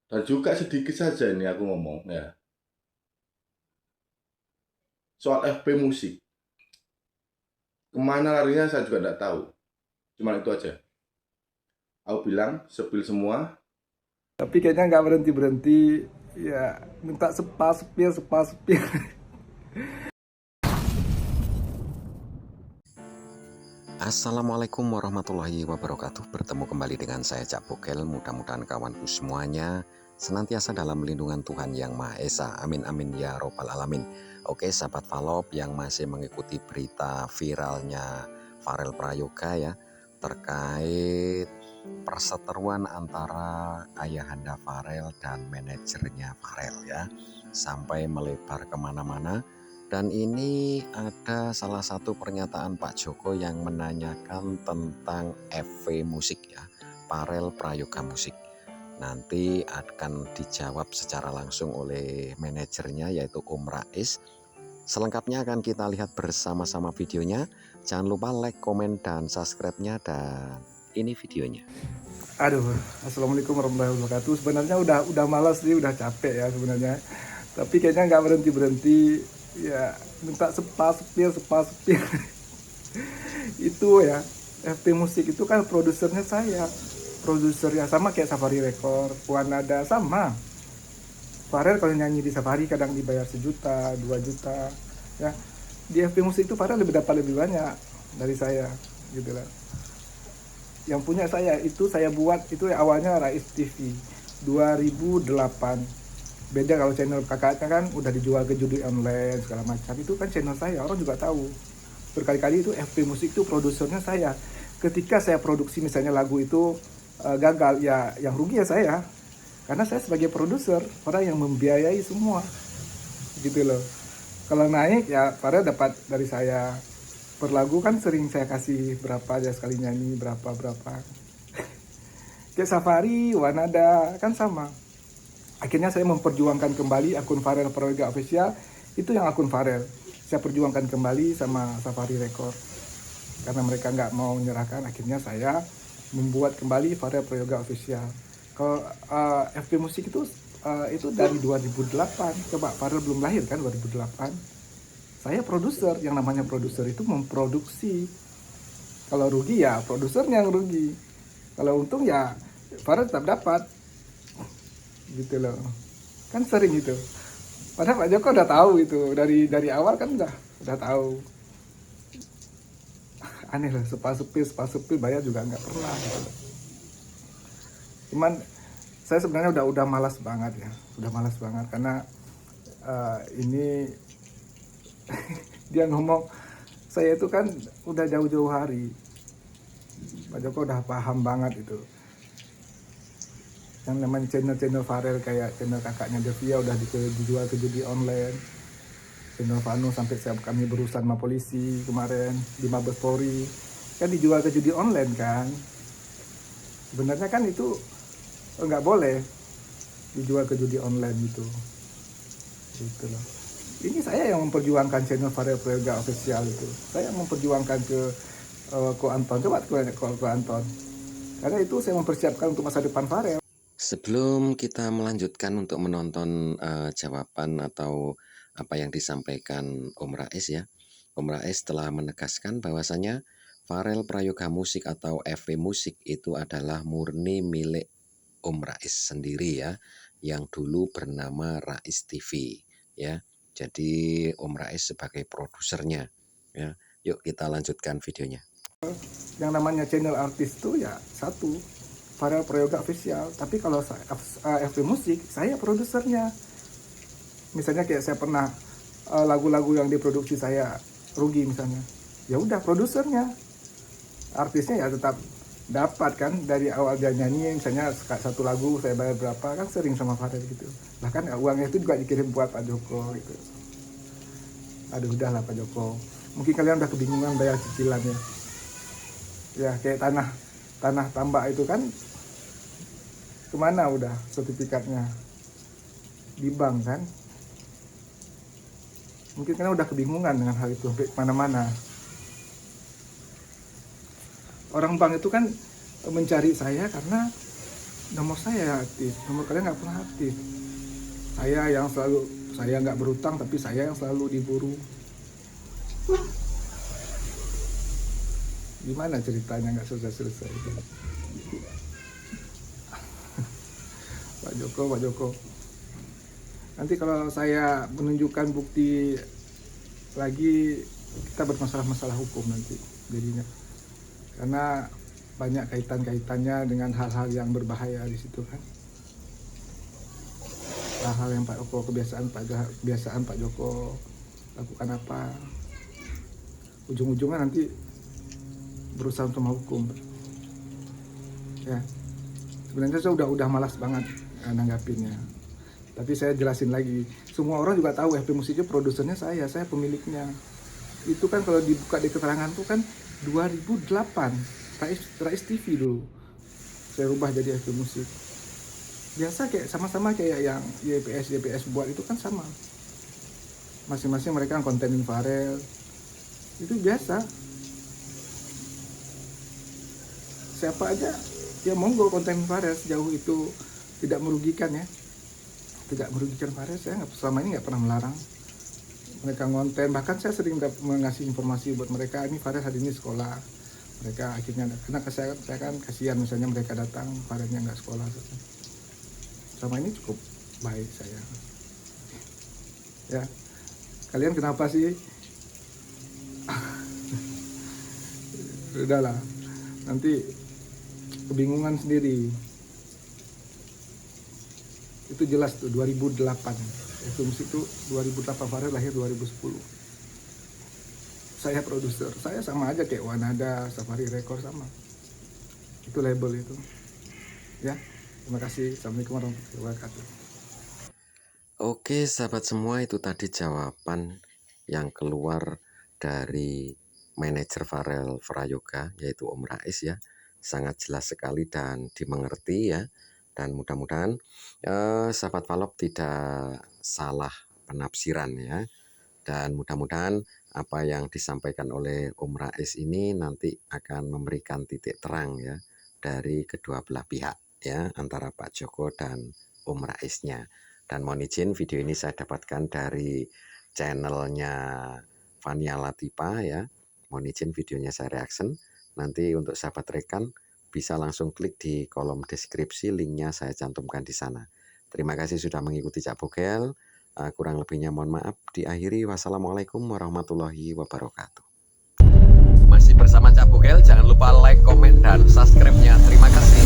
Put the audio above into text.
Dan juga sedikit saja ini aku ngomong ya, soal FP musik. Kemana larinya saya juga tidak tahu. Cuma itu aja. Aku bilang, sepil semua. Tapi kayaknya nggak berhenti-berhenti. Ya, minta sepil, sepil. Assalamualaikum warahmatullahi wabarakatuh. Bertemu kembali dengan saya Cak Bokel. Mudah-mudahan kawanku semuanya senantiasa dalam lindungan Tuhan Yang Maha Esa. Amin amin ya robbal alamin. Oke sahabat Valop yang masih mengikuti berita viralnya Farel Prayoga ya, terkait perseteruan antara ayahanda Farel dan manajernya Farel ya, sampai melebar kemana-mana. Dan ini ada salah satu pernyataan Pak Joko yang menanyakan tentang FV musik ya, Farel Prayoga Musik. Nanti akan dijawab secara langsung oleh manajernya yaitu Om Rais. Selengkapnya akan kita lihat bersama-sama videonya. Jangan lupa like, komen, dan subscribe-nya, dan ini videonya. Aduh, assalamualaikum warahmatullahi wabarakatuh. Sebenarnya udah malas sih, udah capek ya sebenarnya. Tapi kayaknya nggak berhenti-berhenti. Ya, minta sepil. Itu ya, FP Musik itu kan produsernya saya. Produsernya sama kayak Safari Record, Wanada sama. Farel kalau nyanyi di Safari kadang dibayar 1 juta, 2 juta. Ya, di FP Musik itu Farel dapat lebih banyak dari saya, gitu lah. Yang punya saya itu saya buat itu awalnya Rais TV 2008. Beda kalau channel kakaknya kan udah dijual ke judi online segala macam. Itu kan channel saya, orang juga tahu. Berkali-kali itu FP Musik itu produsernya saya. Ketika saya produksi misalnya lagu itu gagal, ya yang rugi ya saya. Karena saya sebagai produser, orang yang membiayai semua. Gitu loh. Kalau naik ya pada dapat dari saya. Per lagu kan sering saya kasih berapa aja sekali nyanyi, berapa. Kayak Safari, Wanada, kan sama. Akhirnya saya memperjuangkan kembali akun Farel Prayoga Official. Itu yang akun Farel. Saya perjuangkan kembali sama Safari Record. Karena mereka nggak mau menyerahkan, akhirnya saya membuat kembali Farel Prayoga Official. Kalau FP Musik itu dari 2008. Coba Farel belum lahir kan 2008. Saya produser, yang namanya produser itu memproduksi. Kalau rugi ya produsernya yang rugi. Kalau untung ya Farel tetap dapat. Gitu loh. Kan sering itu. Padahal Pak Joko udah tahu itu dari awal kan udah tahu. Aneh loh, sepa sepi bayar juga nggak pernah gitu loh. Cuman saya sebenarnya udah malas banget ya, udah malas banget karena ini dia ngomong saya itu kan udah jauh-jauh hari. Pak Joko udah paham banget itu. Yang namanya channel Farel kayak channel kakaknya Devia udah dijual ke judi online. Channel Vano sampai kami berurusan sama polisi kemarin di Mabes Polri kan dijual ke judi online kan. Sebenarnya kan itu nggak boleh dijual ke judi online gitu. Gitu loh. Ini saya yang memperjuangkan channel Farel Prayoga Official itu. Saya memperjuangkan ke Ko Anton. Coba Ko Anton. Karena itu saya mempersiapkan untuk masa depan Farel. Sebelum kita melanjutkan untuk menonton jawaban atau apa yang disampaikan Om Rais ya, Om Rais telah menegaskan bahwasanya Farel Prayoga Musik atau FV Musik itu adalah murni milik Om Rais sendiri ya, yang dulu bernama Rais TV ya. Jadi Om Rais sebagai produsernya ya. Yuk kita lanjutkan videonya. Yang namanya channel artis itu ya satu, Farel Prayoga Official. Tapi kalau FV Musik, saya produsernya. Misalnya kayak saya pernah lagu-lagu yang diproduksi saya rugi misalnya, ya udah produsernya. Artisnya ya tetap dapat kan, dari awal dia nyanyi misalnya satu lagu saya bayar berapa, kan sering sama Farel gitu. Bahkan uangnya itu juga dikirim buat Pak Joko gitu. Aduh udahlah Pak Joko, mungkin kalian udah kebingungan bayar cicilannya. Ya kayak tanah tambak itu kan, kemana udah sertifikatnya, di bank kan. Mungkin kalian udah kebingungan dengan hal itu, mana-mana orang bank itu kan mencari saya karena Nomor saya aktif, nomor kalian nggak pernah aktif. Saya nggak berutang, tapi saya yang selalu diburu. Gimana ceritanya nggak selesai-selesai? Pak Joko. Nanti kalau saya menunjukkan bukti lagi, kita bermasalah-masalah hukum nanti jadinya. Karena banyak kaitannya dengan hal-hal yang berbahaya di situ kan. Hal-hal yang Pak Joko, kebiasaan Pak Joko lakukan apa. Ujung-ujungnya nanti berusaha sama hukum. Ya. Sebenarnya saya udah malas banget nanggapinnya. Tapi saya jelasin lagi. Semua orang juga tahu FP Musik itu produsernya saya pemiliknya. Itu kan kalau dibuka di keterangan tuh kan 2008 Rais TV dulu. Saya rubah jadi FP Musik. Biasa kayak sama-sama kayak yang YPS buat itu kan sama. Masing-masing mereka kontenin Farel. Itu biasa. Siapa aja ya monggo konten Farel sejauh itu tidak merugikan ya. Tidak merugikan Farel, saya selama ini nggak pernah melarang mereka ngonten. Bahkan saya sering mengasih informasi buat mereka, ini Farel hari ini sekolah. Mereka akhirnya, karena saya kan kasihan misalnya mereka datang, Farelnya nggak sekolah. Selama ini cukup baik saya. Ya, kalian kenapa sih? Udahlah, nanti kebingungan sendiri. Itu jelas tuh 2008. FP Musik itu 2008, Farel lahir 2010. Saya produser, saya sama aja kayak Wanada, Safari Record sama. Itu label itu. Ya, terima kasih. Assalamualaikum warahmatullahi wabarakatuh. Oke sahabat semua, itu tadi jawaban yang keluar dari manajer Farel Prayoga, yaitu Om Rais ya. Sangat jelas sekali dan dimengerti ya. Dan mudah-mudahan sahabat Valop tidak salah penafsiran ya. Dan mudah-mudahan apa yang disampaikan oleh Om Rais ini nanti akan memberikan titik terang ya dari kedua belah pihak ya, antara Pak Joko dan Om Raisnya. Dan mohon izin, video ini saya dapatkan dari channelnya Fania Latipa ya. Mohon izin videonya saya reaction. Nanti untuk sahabat rekan bisa langsung klik di kolom deskripsi, linknya saya cantumkan di sana. Terima kasih sudah mengikuti Cak Bokel. Kurang lebihnya mohon maaf. Diakhiri, wassalamualaikum warahmatullahi wabarakatuh. Masih bersama Cak Bokel, jangan lupa like, komen, dan subscribe-nya. Terima kasih.